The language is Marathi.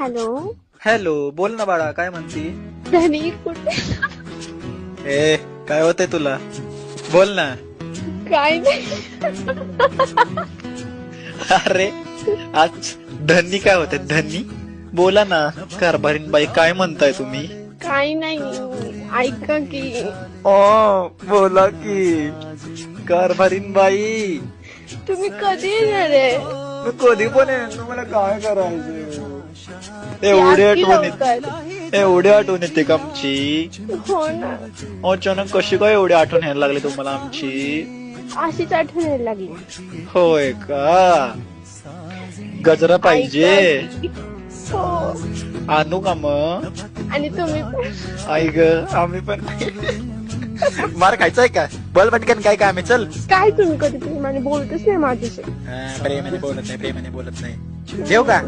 हॅलो. हॅलो, बोल ना बाळा, काय म्हणती? धनी कुठे? ए, काय होतंय तुला? बोल ना. काय नाही. अरे, आज धन्नी काय होते? धन्नी बोला ना. कारभारीन बाई, काय म्हणताय तुम्ही? काय नाही. ऐका की. ओ, बोला की. कारभारीन बाई, तुम्ही कधी येणार आहे? मी कधी पण येईन. तुम्हाला काय करायचं? या की एवढी आठवण येते का आमची? हो ना. अचानक कशी काय एवढी आठवण यायला लागली तुम्हाला आमची? अशीच आठवण यायला लागली. होय का? गजरा पाहिजे? ऐका की. हो. आणू का मग? आणि तुम्ही पण. आई ग, आम्ही पण. मार खायचाय का? बोल पटकन, काय काम आहे? चल. काय तुम्ही कधी तुम्ही मला बोलतच नाही माझ्याशी. प्रेमाने बोलत नाही. देऊ का?